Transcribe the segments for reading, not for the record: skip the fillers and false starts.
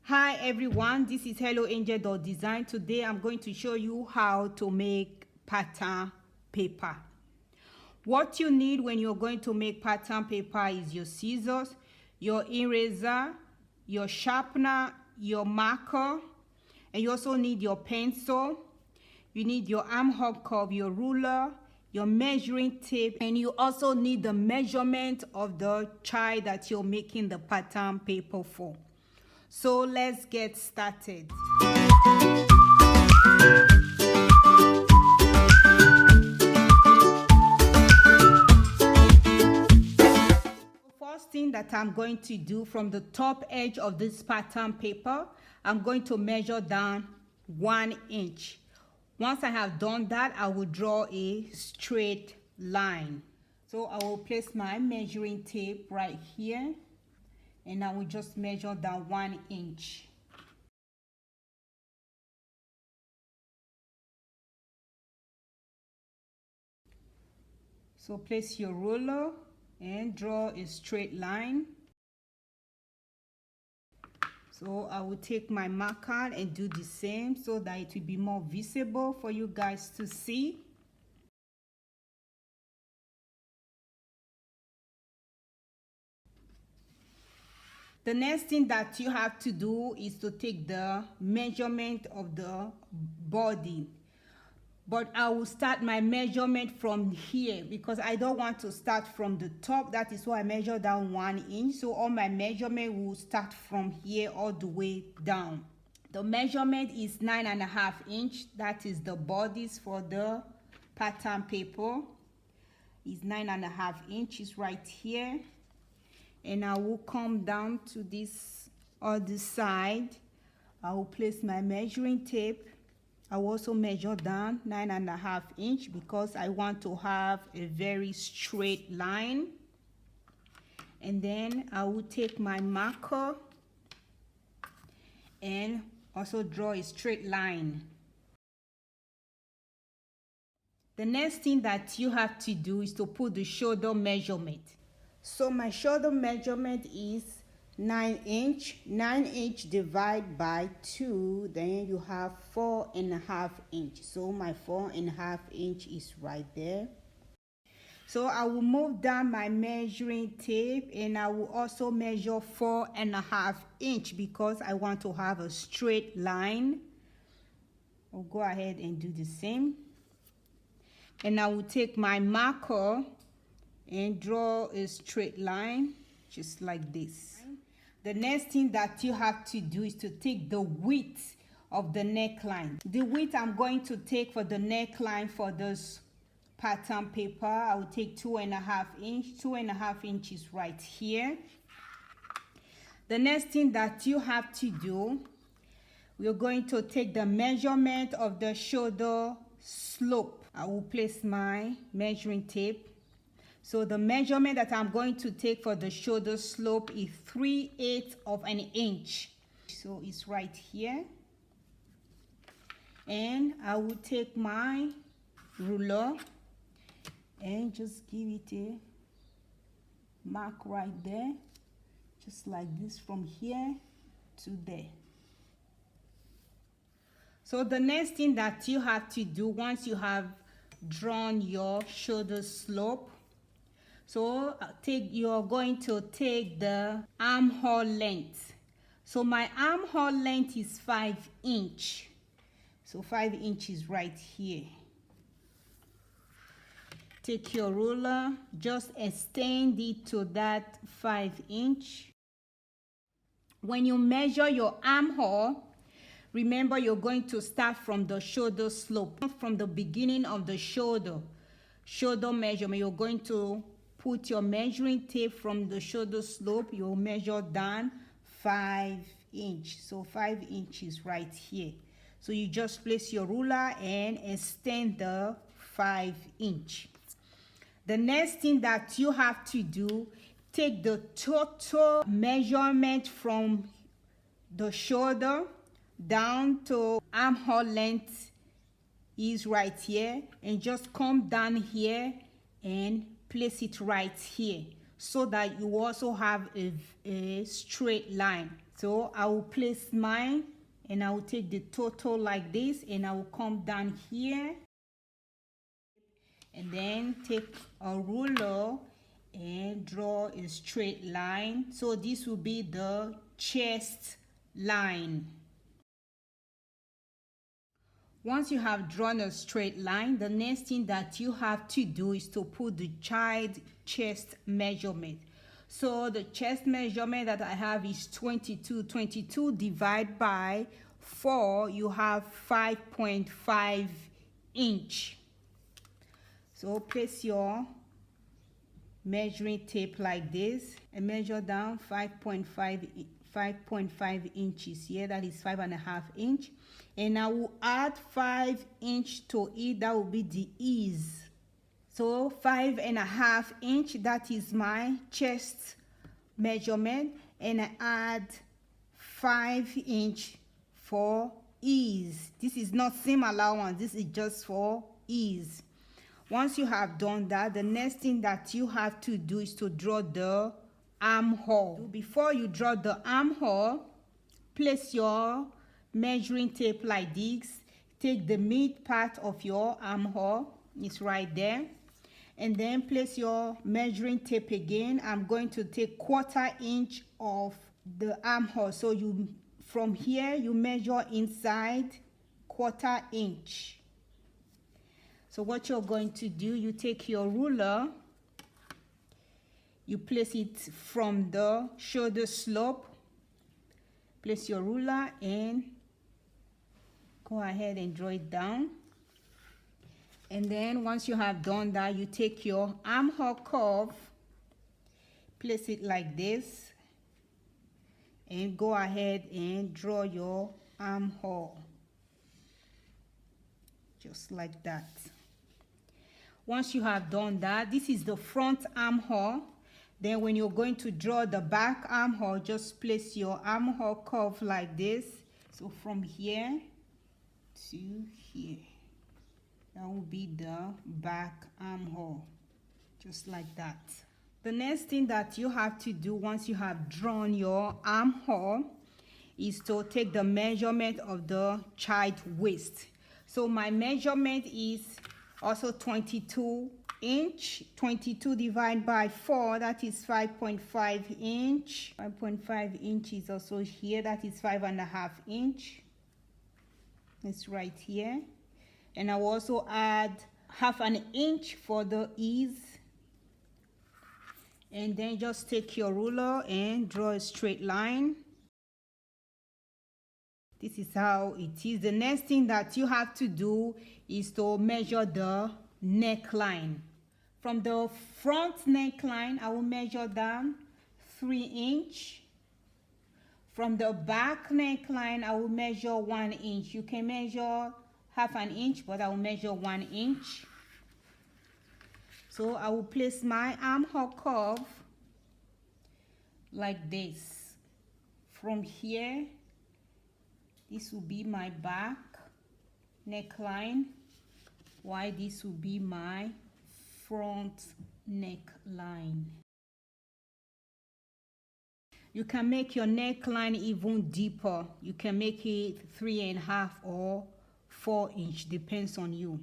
Hi everyone, this is Helloangel.design. Today I'm going to show you how to make pattern paper. What you need when you're going to make pattern paper is your scissors, your eraser, your sharpener, your marker, and you also need your pencil. You need your armhole curve, your ruler, your measuring tape, and you also need the measurement of the child that you're making the pattern paper for. So let's get started. First thing that I'm going to do, from the top edge of this pattern paper, I'm going to measure down 1 inch. Once I have done that, I will draw a straight line. So I will place my measuring tape right here, and I will just measure down 1 inch. So place your ruler and draw a straight line. So I will take my marker and do the same so that it will be more visible for you guys to see. The next thing that you have to do is to take the measurement of the body. But I will start my measurement from here because I don't want to start from the top. That is why I measure down 1 inch. So all my measurement will start from here all the way down. The measurement is 9.5 inch. That is the bodice for the pattern paper. Is 9.5 inches right here. And I will come down to this other side. I will place my measuring tape. I will also measure down 9.5 inch because I want to have a very straight line. And then I will take my marker and also draw a straight line. The next thing that you have to do is to put the shoulder measurement. So my shoulder measurement is 9 inch. 9 inch divided by 2, then you have 4.5 inch. So my 4.5 inch is right there. So I will move down my measuring tape and I will also measure 4.5 inch because I want to have a straight line. I'll go ahead and do the same. And I will take my marker and draw a straight line just like this. The next thing that you have to do is to take the width of the neckline. The width I'm going to take for the neckline for this pattern paper, I will take 2.5 inch. 2.5 inches right here. The next thing that you have to do, we're going to take the measurement of the shoulder slope. I will place my measuring tape. So the measurement that I'm going to take for the shoulder slope is 3/8 of an inch. So it's right here. And I will take my ruler and just give it a mark right there. Just like this from here to there. So the next thing that you have to do once you have drawn your shoulder slope, so you're going to take the armhole length. So my armhole length is 5 inch. So 5 inches right here. Take your ruler, just extend it to that 5 inch. When you measure your armhole, remember you're going to start from the shoulder slope. From the beginning of the shoulder measurement, you're going to put your measuring tape from the shoulder slope. You'll measure down 5 inch. So 5 inches right here. So you just place your ruler and extend the 5 inch. The next thing that you have to do, take the total measurement from the shoulder down to armhole length is right here, and just come down here and place it right here so that you also have a straight line. So I will place mine and I will take the total like this, and I will come down here and then take a ruler and draw a straight line. So this will be the chest line. Once you have drawn a straight line, the next thing that you have to do is to put the child chest measurement. So the chest measurement that I have is 22. 22 divided by 4, you have 5.5 inch. So place your measuring tape like this and measure down 5.5 inches here. That is 5.5 inch, and I will add 5 inch to it. That will be the ease. So 5.5 inch, that is my chest measurement, and I add 5 inch for ease. This is not seam allowance, this is just for ease. Once you have done that, the next thing that you have to do is to draw the armhole. Before you draw the armhole, place your measuring tape like this. Take the mid part of your armhole, it's right there, and then place your measuring tape again. I'm going to take 1/4 inch of the armhole. So you, from here, you measure inside 1/4 inch. So what you're going to do, you take your ruler, you place it from the shoulder slope, place your ruler and go ahead and draw it down. And then once you have done that, you take your armhole curve, place it like this, and go ahead and draw your armhole just like that. Once you have done that, this is the front armhole. Then when you're going to draw the back armhole, just place your armhole curve like this. So from here to here, that will be the back armhole, just like that. The next thing that you have to do once you have drawn your armhole is to take the measurement of the child waist. So my measurement is also 22 inch. 22 divided by 4, that is 5.5 inch. 5.5 inch is also here, that is 5.5 inch. It's right here. And I will also add 1/2 inch for the ease. And then just take your ruler and draw a straight line. This is how it is. The next thing that you have to do is to measure the neckline. From the front neckline, I will measure down 3 inch. From the back neckline, I will measure 1 inch. You can measure 1/2 inch, but I will measure 1 inch. So I will place my armhole curve like this. From here, this will be my back neckline, while this will be my front neckline. You can make your neckline even deeper. You can make it 3.5 or 4 inch, depends on you.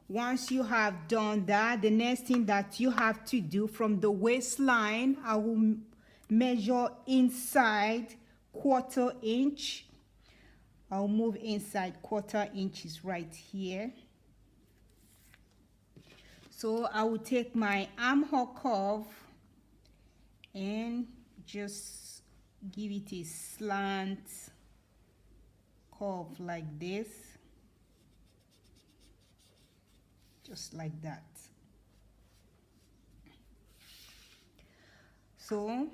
Once you have done that, the next thing that you have to do, from the waistline, I will measure inside 1/4 inch. I'll move inside 1/4 inches right here. So I will take my armhole curve and just give it a slant curve like this, just like that. So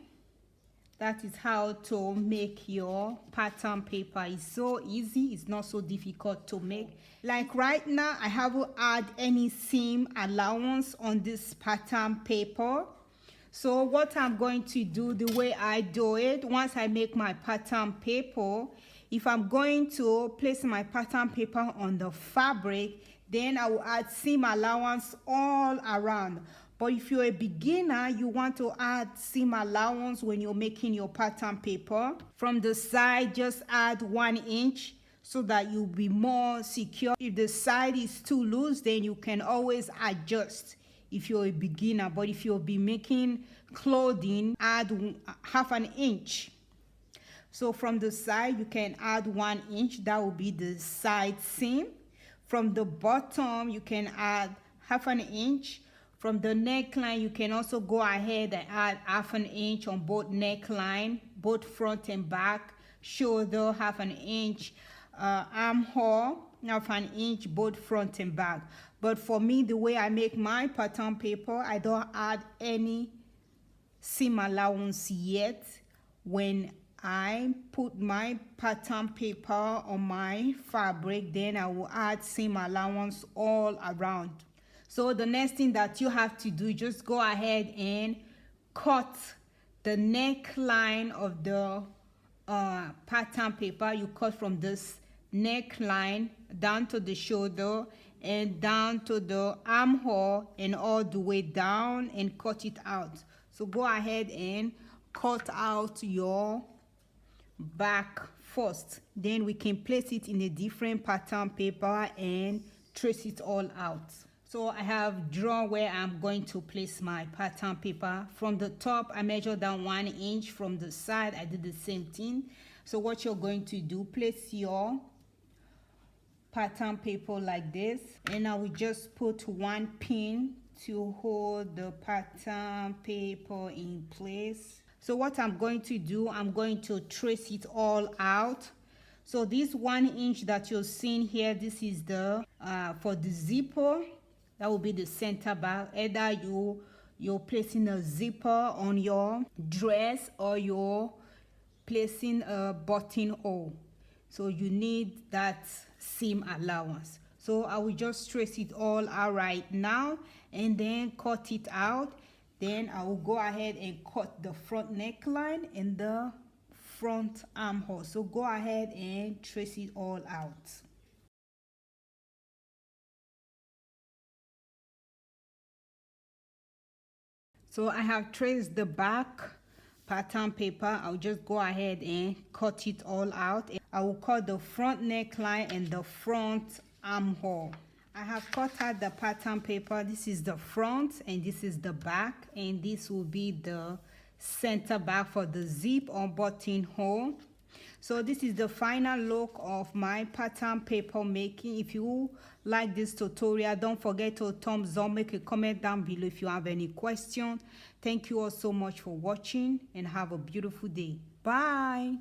that is how to make your pattern paper. It's so easy, it's not so difficult to make. Like right now, I haven't added any seam allowance on this pattern paper. So what I'm going to do, the way I do it, once I make my pattern paper, if I'm going to place my pattern paper on the fabric, then I will add seam allowance all around. But if you're a beginner, you want to add seam allowance when you're making your pattern paper. From the side, just add 1 inch so that you'll be more secure. If the side is too loose, then you can always adjust if you're a beginner. But if you'll be making clothing, add 1/2 inch. So from the side, you can add 1 inch. That will be the side seam. From the bottom, you can add 1/2 inch. From the neckline, you can also go ahead and add 1/2 inch on both neckline, both front and back, shoulder 1/2 inch, armhole 1/2 inch, both front and back. But for me, the way I make my pattern paper, I don't add any seam allowance yet. When I put my pattern paper on my fabric, then I will add seam allowance all around. So the next thing that you have to do, just go ahead and cut the neckline of the pattern paper. You cut from this neckline down to the shoulder and down to the armhole and all the way down and cut it out. So go ahead and cut out your back first. Then we can place it in a different pattern paper and trace it all out. So I have drawn where I'm going to place my pattern paper. From the top, I measured down 1 inch. From the side, I did the same thing. So what you're going to do, place your pattern paper like this, and I will just put 1 pin to hold the pattern paper in place. So what I'm going to do, I'm going to trace it all out. So this 1 inch that you're seeing here, this is the for the zipper. That will be the center back. Either you're placing a zipper on your dress or you're placing a buttonhole. So you need that seam allowance. So I will just trace it all out right now and then cut it out. Then I will go ahead and cut the front neckline and the front armhole. So go ahead and trace it all out. So I have traced the back pattern paper. I'll just go ahead and cut it all out. I will cut the front neckline and the front armhole. I have cut out the pattern paper. This is the front and this is the back, and this will be the center back for the zip or buttonhole. So this is the final look of my pattern paper making. If you like this tutorial, don't forget to thumbs up, make a comment down below if you have any questions. Thank you all so much for watching and have a beautiful day. Bye.